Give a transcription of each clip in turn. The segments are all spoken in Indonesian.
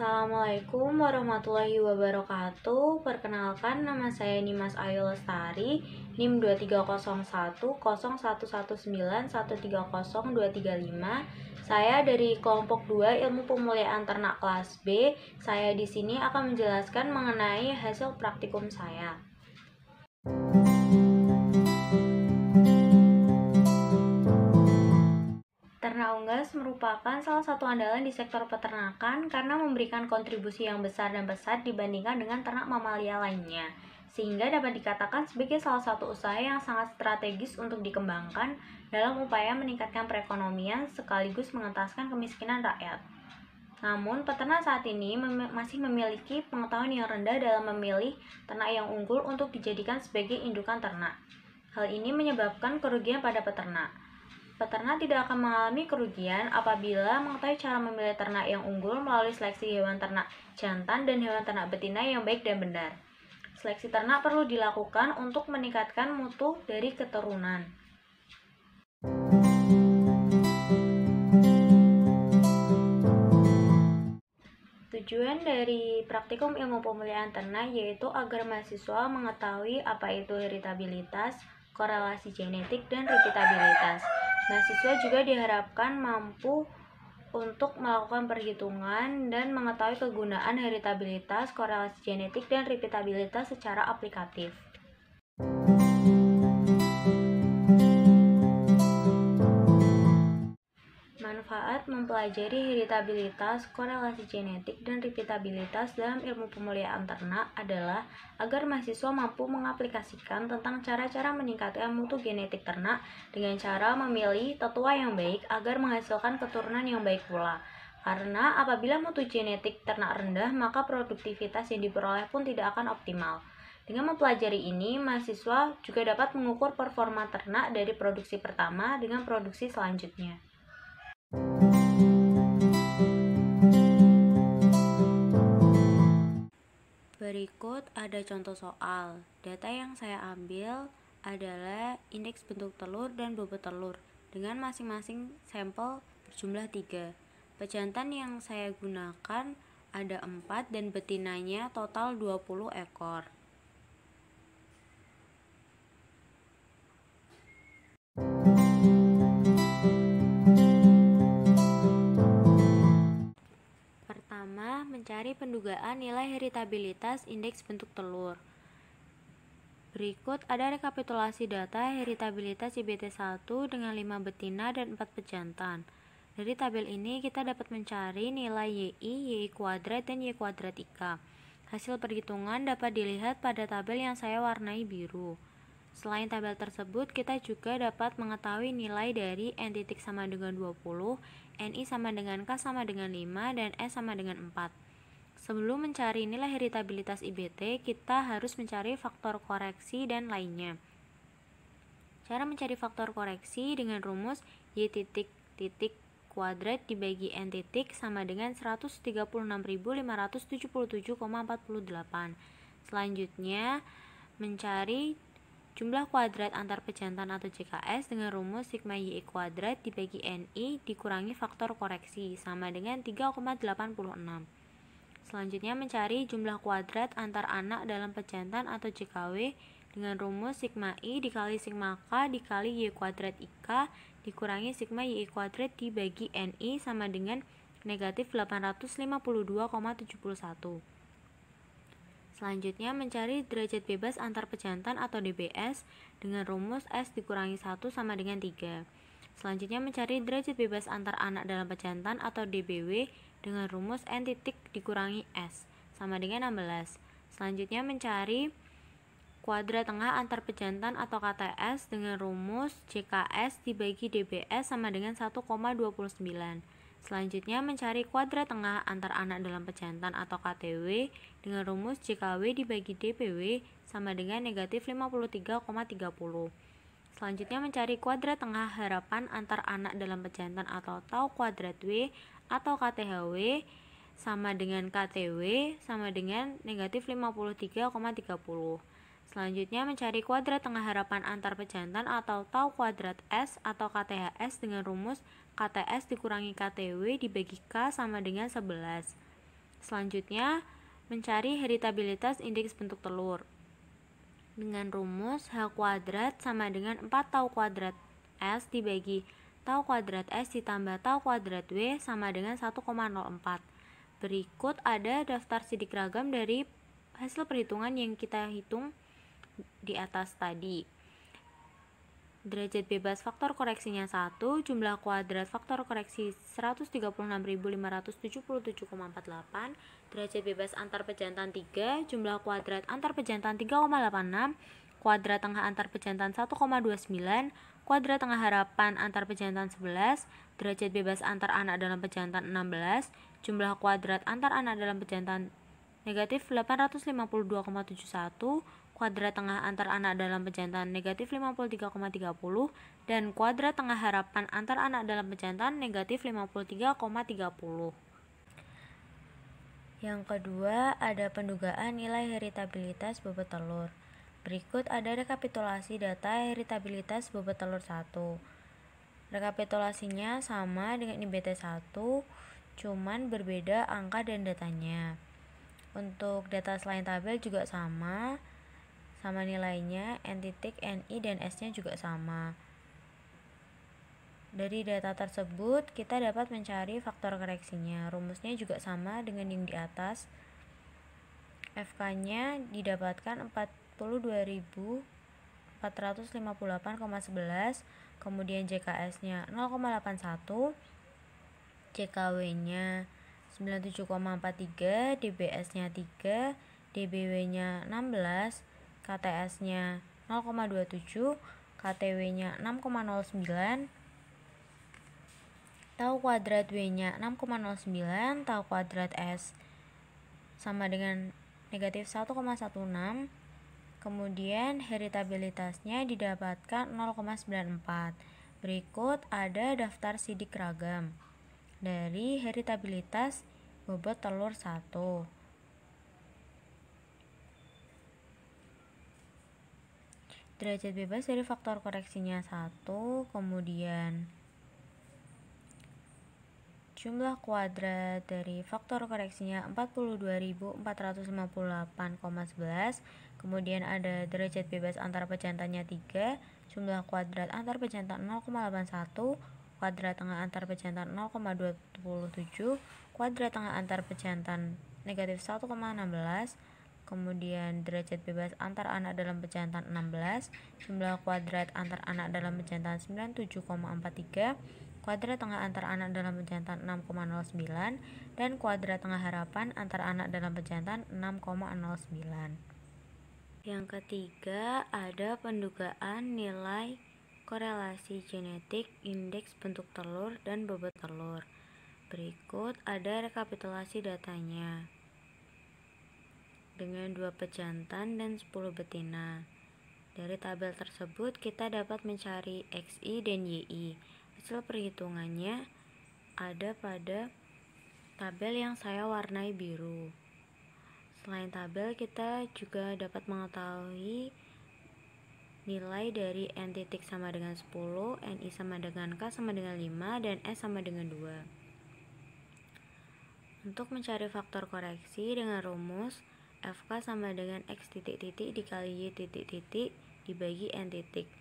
Assalamualaikum warahmatullahi wabarakatuh. Perkenalkan, nama saya Nimas Ayu Lestari, NIM 230111130135235. Saya dari kelompok 2 Ilmu Pemuliaan Ternak kelas B. Saya di sini akan menjelaskan mengenai hasil praktikum saya. Ternak unggas merupakan salah satu andalan di sektor peternakan karena memberikan kontribusi yang besar dan pesat dibandingkan dengan ternak mamalia lainnya, sehingga dapat dikatakan sebagai salah satu usaha yang sangat strategis untuk dikembangkan dalam upaya meningkatkan perekonomian sekaligus mengentaskan kemiskinan rakyat. Namun, peternak saat ini masih memiliki pengetahuan yang rendah dalam memilih ternak yang unggul untuk dijadikan sebagai indukan ternak. Hal ini menyebabkan kerugian pada peternak. Peternak tidak akan mengalami kerugian apabila mengetahui cara memilih ternak yang unggul melalui seleksi hewan ternak jantan dan hewan ternak betina yang baik dan benar. Seleksi ternak perlu dilakukan untuk meningkatkan mutu dari keturunan. Tujuan dari praktikum ilmu pemuliaan ternak yaitu agar mahasiswa mengetahui apa itu heritabilitas, korelasi genetik, dan repeatabilitas. Mahasiswa juga diharapkan mampu untuk melakukan perhitungan dan mengetahui kegunaan heritabilitas, korelasi genetik, dan repeatabilitas secara aplikatif. Manfaat mempelajari heritabilitas, korelasi genetik, dan repeatabilitas dalam ilmu pemuliaan ternak adalah agar mahasiswa mampu mengaplikasikan tentang cara-cara meningkatkan mutu genetik ternak dengan cara memilih tetua yang baik agar menghasilkan keturunan yang baik pula. Karena apabila mutu genetik ternak rendah, maka produktivitas yang diperoleh pun tidak akan optimal. Dengan mempelajari ini, mahasiswa juga dapat mengukur performa ternak dari produksi pertama dengan produksi selanjutnya. Berikut ada contoh soal. Data yang saya ambil adalah indeks bentuk telur dan bobot telur dengan masing-masing sampel berjumlah 3. Pejantan yang saya gunakan ada 4 dan betinanya total 20 ekor. Pertama, mencari pendugaan nilai heritabilitas indeks bentuk telur. Berikut ada rekapitulasi data heritabilitas IBT1 dengan 5 betina dan 4 pejantan. Dari tabel ini kita dapat mencari nilai YI kuadrat, dan Y kuadrat IK. Hasil perhitungan dapat dilihat pada tabel yang saya warnai biru. Selain tabel tersebut, kita juga dapat mengetahui nilai dari N titik sama dengan 20, NI sama dengan K sama dengan 5, dan S sama dengan 4. Sebelum mencari nilai heritabilitas IBT, kita harus mencari faktor koreksi dan lainnya. Cara mencari faktor koreksi dengan rumus Y titik titik kuadrat dibagi N titik sama dengan 136.577,48. Selanjutnya, mencari jumlah kuadrat antar pejantan atau JKS dengan rumus sigma YI kuadrat dibagi NI dikurangi faktor koreksi sama dengan 3,86. Selanjutnya, mencari jumlah kuadrat antar anak dalam pejantan atau JKW dengan rumus sigma I dikali sigma K dikali Y kuadrat IK dikurangi sigma YI kuadrat dibagi NI sama dengan negatif 852,71. Selanjutnya, mencari derajat bebas antar pejantan atau DBS dengan rumus S dikurangi 1 sama dengan 3. Selanjutnya, mencari derajat bebas antar anak dalam pejantan atau DBW dengan rumus N titik dikurangi S sama dengan 16. Selanjutnya, mencari kuadrat tengah antar pejantan atau KTS dengan rumus JKS dibagi DBS sama dengan 1,29. Selanjutnya, mencari kuadrat tengah antar anak dalam pejantan atau KTW dengan rumus JKW dibagi DPW sama dengan negatif 53,30. Selanjutnya, mencari kuadrat tengah harapan antar anak dalam pejantan atau tau kuadrat W atau KTHW sama dengan KTW sama dengan negatif 53,30. Selanjutnya, mencari kuadrat tengah harapan antar pejantan atau tau kuadrat S atau KTHS dengan rumus KTS dikurangi KTW dibagi K sama dengan 11. Selanjutnya, mencari heritabilitas indeks bentuk telur. Dengan rumus H kuadrat sama dengan 4 tau kuadrat S dibagi tau kuadrat S ditambah tau kuadrat W sama dengan 1,04. Berikut ada daftar sidik ragam dari hasil perhitungan yang kita hitung di atas tadi. Derajat bebas faktor koreksinya 1, jumlah kuadrat faktor koreksi 136.577,48, derajat bebas antar pejantan 3, jumlah kuadrat antar pejantan 3,86, kuadrat tengah antar pejantan 1,29, kuadrat tengah harapan antar pejantan 11, derajat bebas antar anak dalam pejantan 16, jumlah kuadrat antar anak dalam pejantan negatif 852,71, kuadrat tengah antar anak dalam pejantan negatif 53,30, dan kuadrat tengah harapan antar anak dalam pejantan negatif 53,30. Yang kedua, ada pendugaan nilai heritabilitas bobot telur. Berikut ada rekapitulasi data heritabilitas bobot telur 1. Rekapitulasinya sama dengan IBT1, cuman berbeda angka dan datanya. Untuk data selain tabel juga sama nilainya, N titik, NI, dan S-nya juga sama. Dari data tersebut, kita dapat mencari faktor koreksinya. Rumusnya juga sama dengan yang di atas. FK-nya didapatkan 42.458,11, kemudian JKS-nya 0,81, JKW-nya 97,43, DBS-nya 3, DBW-nya 16, KTS-nya 0,27, KTW-nya 6,09, tau kuadrat W-nya 6,09, tau kuadrat S sama dengan negatif 1,16, kemudian heritabilitasnya didapatkan 0,94. Berikut ada daftar sidik ragam dari heritabilitas bobot telur 1. Derajat bebas dari faktor koreksinya 1, kemudian jumlah kuadrat dari faktor koreksinya 42.458,11, kemudian ada derajat bebas antar pejantannya 3, jumlah kuadrat antar pejantan 0,81, kuadrat tengah antar pejantan 0,27, kuadrat tengah antar pejantan negatif 1,16, kemudian derajat bebas antar anak dalam pejantan 16, jumlah kuadrat antar anak dalam pejantan 97,43, kuadrat tengah antar anak dalam pejantan 6,09, dan kuadrat tengah harapan antar anak dalam pejantan 6,09. Yang ketiga, ada pendugaan nilai korelasi genetik indeks bentuk telur dan bobot telur. Berikut ada rekapitulasi datanya. Dengan 2 pejantan dan 10 betina. Dari tabel tersebut kita dapat mencari XI dan YI. Hasil perhitungannya ada pada tabel yang saya warnai biru. Selain tabel, kita juga dapat mengetahui nilai dari N titik sama dengan 10, NI sama dengan K sama dengan 5, dan S sama dengan 2. Untuk mencari faktor koreksi dengan rumus FK sama dengan X titik titik dikali Y titik titik dibagi N titik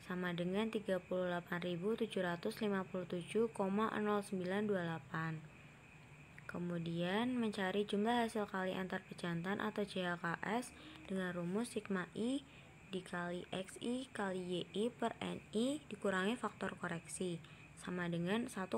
sama dengan 38.757,0928. Kemudian mencari jumlah hasil kali antar pejantan atau JHKS dengan rumus sigma I dikali XI kali YI per NI dikurangi faktor koreksi sama dengan 1,43.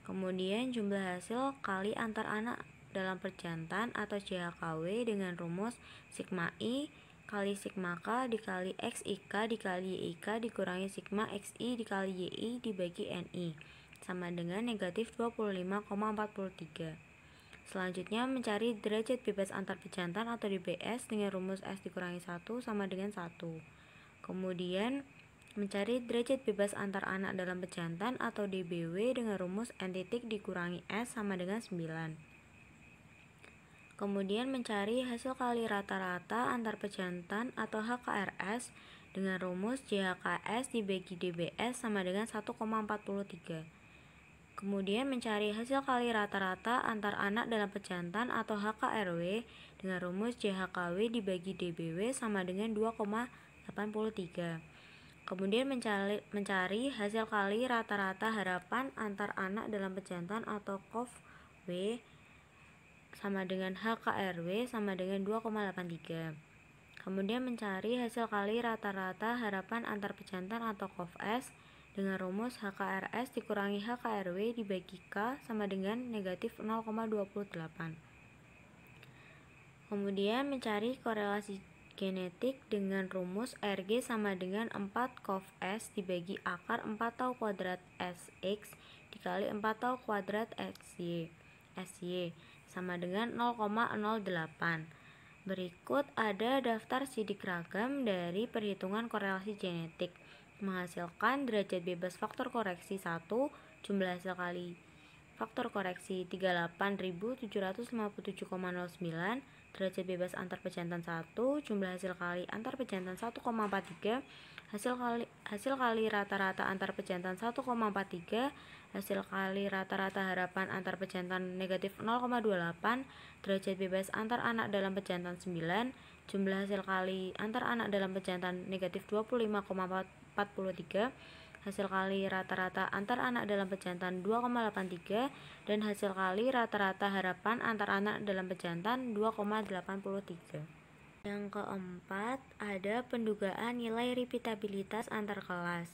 Kemudian jumlah hasil kali antar anak dalam pejantan atau JHKW dengan rumus sigma I kali sigma K dikali XIK dikali YIK dikurangi sigma XI dikali YI dibagi NI sama dengan negatif 25,43. Selanjutnya mencari derajat bebas antar pejantan atau DBS dengan rumus S dikurangi 1 sama dengan 1. Kemudian mencari derajat bebas antar anak dalam pejantan atau DBW dengan rumus N titik dikurangi S sama dengan 9. Kemudian mencari hasil kali rata-rata antar pejantan atau HKRS dengan rumus JHKS dibagi DBS sama dengan 1,43. Kemudian mencari hasil kali rata-rata antar anak dalam pejantan atau HKRW dengan rumus JHKW dibagi DBW sama dengan 2,83. Kemudian mencari hasil kali rata-rata harapan antar anak dalam pejantan atau KOF-W sama dengan HKRW sama dengan 2,83. Kemudian mencari hasil kali rata-rata harapan antar pejantan atau KOF-S dengan rumus HKRS dikurangi HKRW dibagi K sama dengan negatif 0,28. Kemudian mencari korelasi genetik dengan rumus RG sama dengan 4 KOF-S dibagi akar 4 tau kuadrat SX dikali 4 tau kuadrat SY sama dengan 0,08. Berikut ada daftar sidik ragam dari perhitungan korelasi genetik menghasilkan derajat bebas faktor koreksi 1 jumlah hasil kali faktor koreksi 38.757,09 derajat bebas antar pejantan 1 jumlah hasil kali antar pejantan 1,43 hasil kali rata-rata antar pejantan 1,43 hasil kali rata-rata harapan antar pejantan negatif 0,28 derajat bebas antar anak dalam pejantan 9 jumlah hasil kali antar anak dalam pejantan negatif 25,43 hasil kali rata-rata antar anak dalam pejantan 2,83 dan hasil kali rata-rata harapan antar anak dalam pejantan 2,83. Yang keempat, ada pendugaan nilai repeatabilitas antar kelas.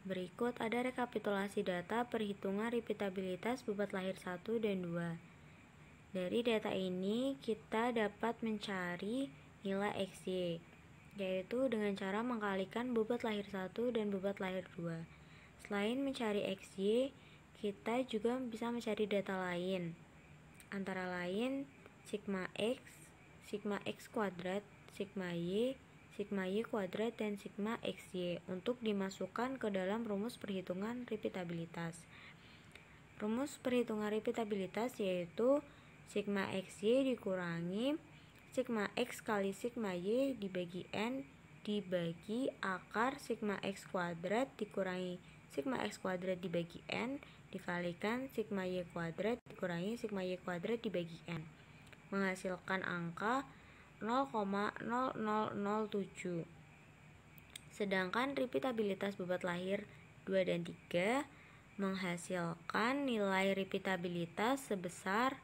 Berikut ada rekapitulasi data perhitungan repeatabilitas bobot lahir 1 dan 2. Dari data ini kita dapat mencari nilai XY, yaitu dengan cara mengkalikan bobot lahir 1 dan bobot lahir 2. Selain mencari XY, kita juga bisa mencari data lain, antara lain sigma X kuadrat, sigma Y kuadrat, dan sigma XY untuk dimasukkan ke dalam rumus perhitungan repeatabilitas. Rumus perhitungan repeatabilitas yaitu sigma XY dikurangi sigma X kali sigma Y dibagi N dibagi akar sigma X kuadrat dikurangi sigma X kuadrat dibagi N dikalikan sigma Y kuadrat dikurangi sigma Y kuadrat dibagi N, menghasilkan angka 0,0007. Sedangkan repeatabilitas bobot lahir 2 dan 3 menghasilkan nilai repeatabilitas sebesar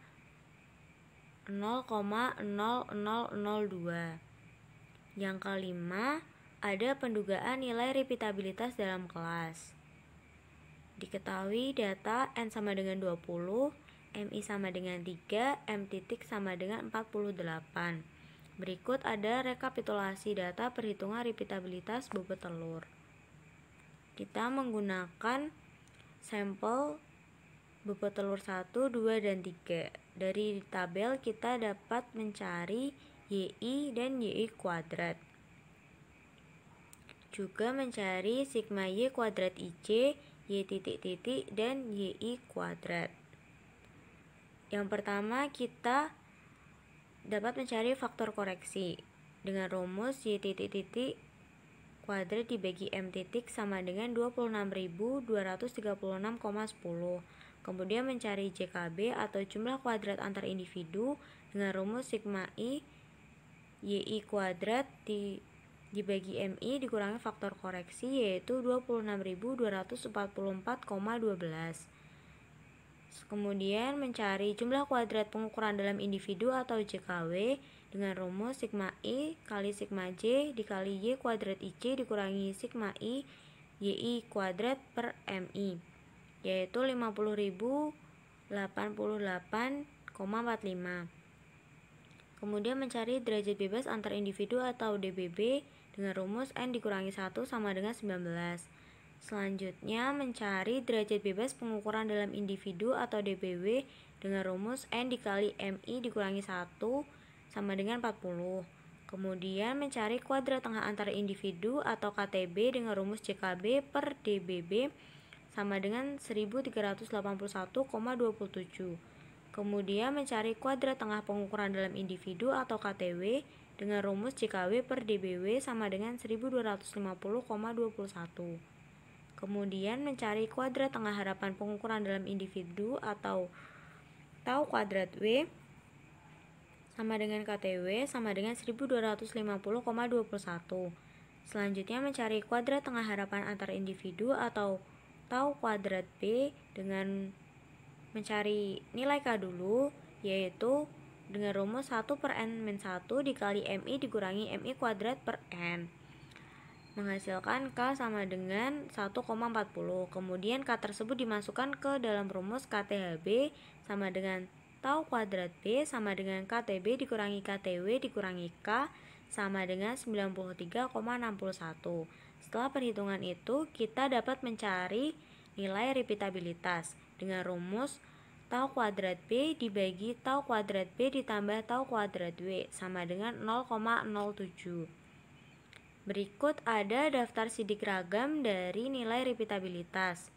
0,0002. Yang kelima, ada pendugaan nilai repeatabilitas dalam kelas. Diketahui data N sama dengan 20, MI sama dengan 3, M titik sama dengan 48. Berikut ada rekapitulasi data perhitungan repeatabilitas bobot telur. Kita menggunakan sampel bobot telur 1, 2, dan 3. Dari tabel kita dapat mencari YI dan YI kuadrat. Juga mencari sigma Y kuadrat IC, Y titik-titik, dan YI kuadrat. Yang pertama kita dapat mencari faktor koreksi dengan rumus Y titik-titik kuadrat dibagi M titik sama dengan 26.236,10. Kemudian mencari JKB atau jumlah kuadrat antar individu dengan rumus sigma I YI kuadrat dibagi MI dikurangi faktor koreksi yaitu 26.244,12. Kemudian mencari jumlah kuadrat pengukuran dalam individu atau JKW dengan rumus sigma I kali sigma J dikali Y kuadrat IC dikurangi sigma I YI kuadrat per MI, yaitu 50.088,45. Kemudian mencari derajat bebas antar individu atau DBB dengan rumus N dikurangi 1 sama dengan 19. Selanjutnya mencari derajat bebas pengukuran dalam individu atau DBW dengan rumus N dikali MI dikurangi 1 sama dengan 40. Kemudian mencari kuadrat tengah antar individu atau KTB dengan rumus JKB per DBB sama dengan 1381,27. Kemudian mencari kuadrat tengah pengukuran dalam individu atau KTW dengan rumus JKW per DBW sama dengan 1250,21. Kemudian mencari kuadrat tengah harapan pengukuran dalam individu atau tau kuadrat W sama dengan KTW sama dengan 1250,21. Selanjutnya mencari kuadrat tengah harapan antar individu atau tau kuadrat B dengan mencari nilai K dulu, yaitu dengan rumus 1/n-1 dikali MI dikurangi MI kuadrat per N, menghasilkan K sama dengan 1,40. Kemudian K tersebut dimasukkan ke dalam rumus KTHB sama dengan tau kuadrat B sama dengan KTB dikurangi KTW dikurangi K sama dengan 93,61. Setelah perhitungan itu, kita dapat mencari nilai repeatabilitas dengan rumus tau kuadrat B dibagi tau kuadrat B ditambah tau kuadrat W sama dengan 0,07. Berikut ada daftar sidik ragam dari nilai repeatabilitas.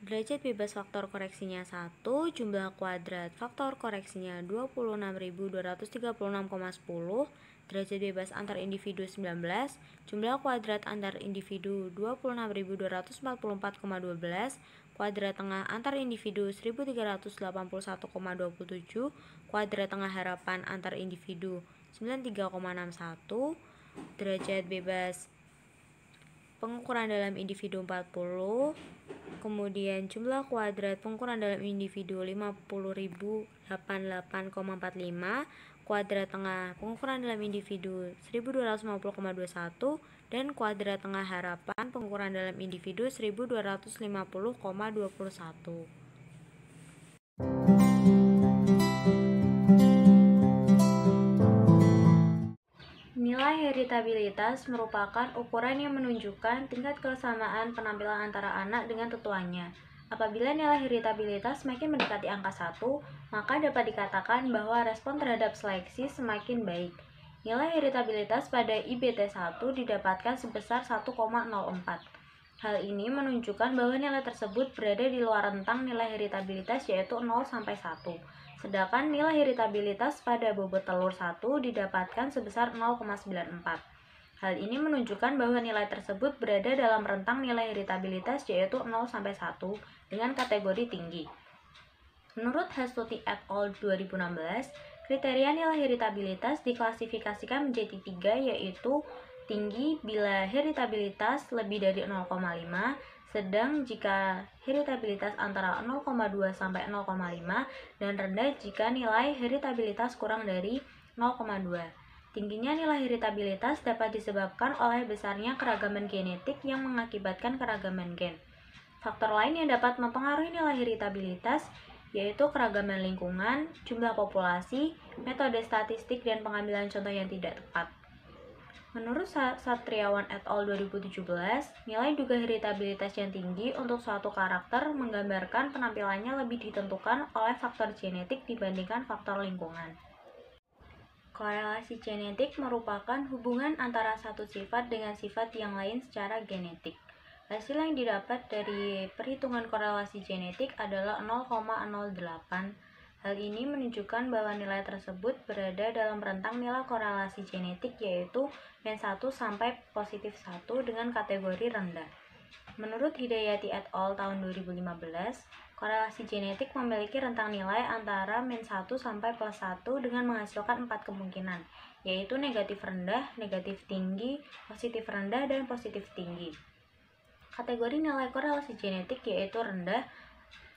Derajat bebas faktor koreksinya 1, jumlah kuadrat faktor koreksinya 26.236,10, derajat bebas antar individu 19, jumlah kuadrat antar individu 26.244,12, kuadrat tengah antar individu 1.381,27, kuadrat tengah harapan antar individu 93,61, derajat bebas pengukuran dalam individu 40, kemudian jumlah kuadrat pengukuran dalam individu 50.088,45, kuadrat tengah pengukuran dalam individu 1250,21, dan kuadrat tengah harapan pengukuran dalam individu 1250,21. Nilai heritabilitas merupakan ukuran yang menunjukkan tingkat kesamaan penampilan antara anak dengan tetuannya. Apabila nilai heritabilitas semakin mendekati angka 1, maka dapat dikatakan bahwa respon terhadap seleksi semakin baik. Nilai heritabilitas pada IBT1 didapatkan sebesar 1,04. Hal ini menunjukkan bahwa nilai tersebut berada di luar rentang nilai heritabilitas yaitu 0 sampai 1. Sedangkan nilai heritabilitas pada bobot telur 1 didapatkan sebesar 0,94. Hal ini menunjukkan bahwa nilai tersebut berada dalam rentang nilai heritabilitas yaitu 0 sampai 1 dengan kategori tinggi. Menurut Hastuti et al. 2016, kriteria nilai heritabilitas diklasifikasikan menjadi 3, yaitu tinggi bila heritabilitas lebih dari 0,5, sedang jika heritabilitas antara 0,2 sampai 0,5, dan rendah jika nilai heritabilitas kurang dari 0,2. Tingginya nilai heritabilitas dapat disebabkan oleh besarnya keragaman genetik yang mengakibatkan keragaman gen. Faktor lain yang dapat mempengaruhi nilai heritabilitas yaitu keragaman lingkungan, jumlah populasi, metode statistik, dan pengambilan contoh yang tidak tepat. Menurut Satriawan et al. 2017, nilai duga heritabilitas yang tinggi untuk suatu karakter menggambarkan penampilannya lebih ditentukan oleh faktor genetik dibandingkan faktor lingkungan. Korelasi genetik merupakan hubungan antara satu sifat dengan sifat yang lain secara genetik. Hasil yang didapat dari perhitungan korelasi genetik adalah 0,08. Hal ini menunjukkan bahwa nilai tersebut berada dalam rentang nilai korelasi genetik yaitu -1 sampai +1 dengan kategori rendah. Menurut Hidayati et al. Tahun 2015, korelasi genetik memiliki rentang nilai antara -1 sampai +1 dengan menghasilkan 4 kemungkinan, yaitu negatif rendah, negatif tinggi, positif rendah, dan positif tinggi. Kategori nilai korelasi genetik yaitu rendah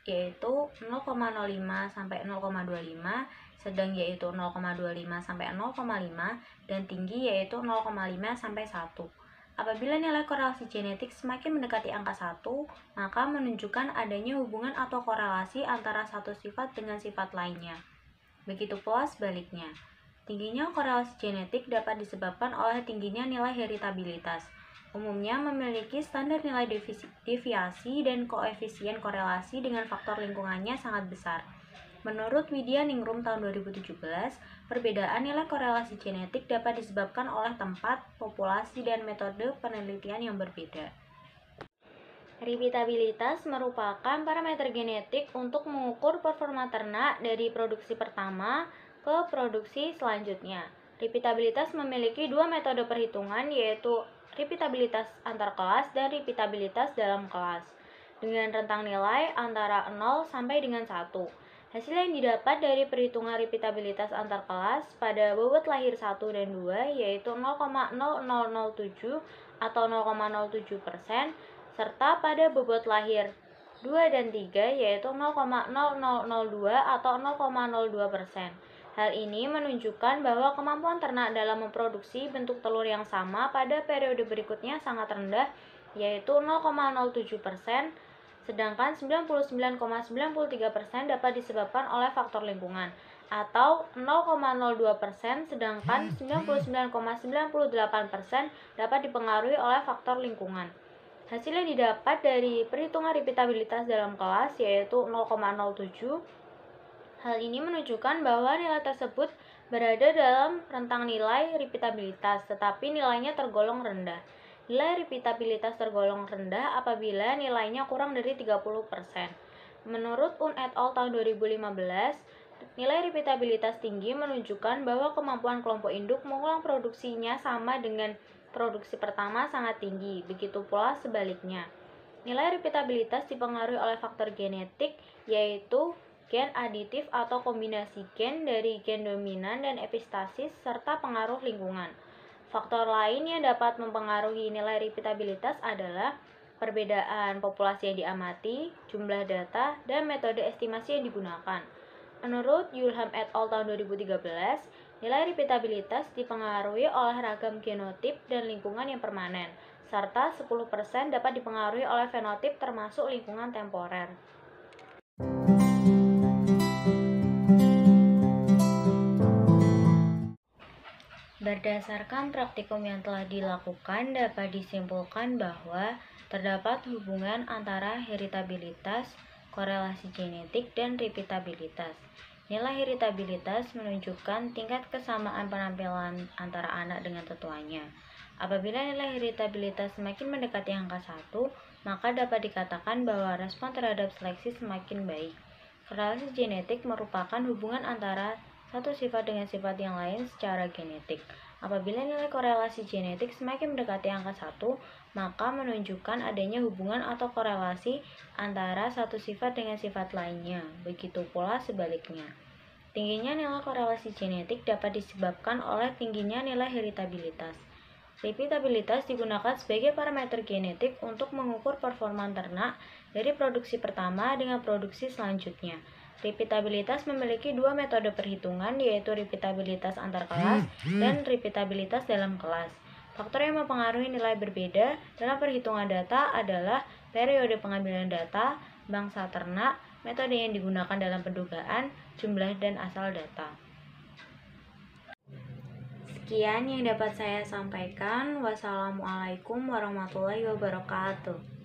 yaitu 0,05 sampai 0,25, sedang yaitu 0,25 sampai 0,5, dan tinggi yaitu 0,5 sampai 1. Apabila nilai korelasi genetik semakin mendekati angka 1, maka menunjukkan adanya hubungan atau korelasi antara satu sifat dengan sifat lainnya. Begitu pula sebaliknya. Tingginya korelasi genetik dapat disebabkan oleh tingginya nilai heritabilitas. Umumnya memiliki standar nilai deviasi dan koefisien korelasi dengan faktor lingkungannya sangat besar. Menurut Widya Ningrum tahun 2017, perbedaan nilai korelasi genetik dapat disebabkan oleh tempat, populasi, dan metode penelitian yang berbeda. Repeatabilitas merupakan parameter genetik untuk mengukur performa ternak dari produksi pertama ke produksi selanjutnya. Repeatabilitas memiliki dua metode perhitungan, yaitu repeatabilitas antar kelas dan repeatabilitas dalam kelas, dengan rentang nilai antara 0 sampai dengan 1. Hasil yang didapat dari perhitungan repeatabilitas antar kelas pada bobot lahir 1 dan 2 yaitu 0,0007 atau 0,07%, serta pada bobot lahir 2 dan 3 yaitu 0,0002 atau 0,02%. Hal ini menunjukkan bahwa kemampuan ternak dalam memproduksi bentuk telur yang sama pada periode berikutnya sangat rendah, yaitu 0,07%, sedangkan 99,93% dapat disebabkan oleh faktor lingkungan, atau 0,02%, sedangkan 99,98% dapat dipengaruhi oleh faktor lingkungan. Hasil yang didapat dari perhitungan repeatabilitas dalam kelas yaitu 0,07. Hal ini menunjukkan bahwa nilai tersebut berada dalam rentang nilai repeatabilitas, tetapi nilainya tergolong rendah. Nilai repeatabilitas tergolong rendah apabila nilainya kurang dari 30%. Menurut Un et al. Tahun 2015, nilai repeatabilitas tinggi menunjukkan bahwa kemampuan kelompok induk mengulang produksinya sama dengan produksi pertama sangat tinggi, begitu pula sebaliknya. Nilai repeatabilitas dipengaruhi oleh faktor genetik, yaitu gen aditif atau kombinasi gen dari gen dominan dan epistasis serta pengaruh lingkungan. Faktor lain yang dapat mempengaruhi nilai repeatabilitas adalah perbedaan populasi yang diamati, jumlah data, dan metode estimasi yang digunakan. Menurut Yulham et al. Tahun 2013, nilai repeatabilitas dipengaruhi oleh ragam genotip dan lingkungan yang permanen, serta 10% dapat dipengaruhi oleh fenotip termasuk lingkungan temporer. Berdasarkan praktikum yang telah dilakukan, dapat disimpulkan bahwa terdapat hubungan antara heritabilitas, korelasi genetik, dan repeatabilitas. Nilai heritabilitas menunjukkan tingkat kesamaan penampilan antara anak dengan tetuanya. Apabila nilai heritabilitas semakin mendekati angka 1, maka dapat dikatakan bahwa respon terhadap seleksi semakin baik. Korelasi genetik merupakan hubungan antara satu sifat dengan sifat yang lain secara genetik. Apabila nilai korelasi genetik semakin mendekati angka 1, maka menunjukkan adanya hubungan atau korelasi antara satu sifat dengan sifat lainnya. Begitu pula sebaliknya. Tingginya nilai korelasi genetik dapat disebabkan oleh tingginya nilai heritabilitas. Repeatabilitas digunakan sebagai parameter genetik untuk mengukur performa ternak dari produksi pertama dengan produksi selanjutnya. Repeatabilitas memiliki dua metode perhitungan, yaitu repeatabilitas antar kelas dan repeatabilitas dalam kelas. Faktor yang mempengaruhi nilai berbeda dalam perhitungan data adalah periode pengambilan data, bangsa ternak, metode yang digunakan dalam pendugaan, jumlah dan asal data. Sekian yang dapat saya sampaikan. Wassalamualaikum warahmatullahi wabarakatuh.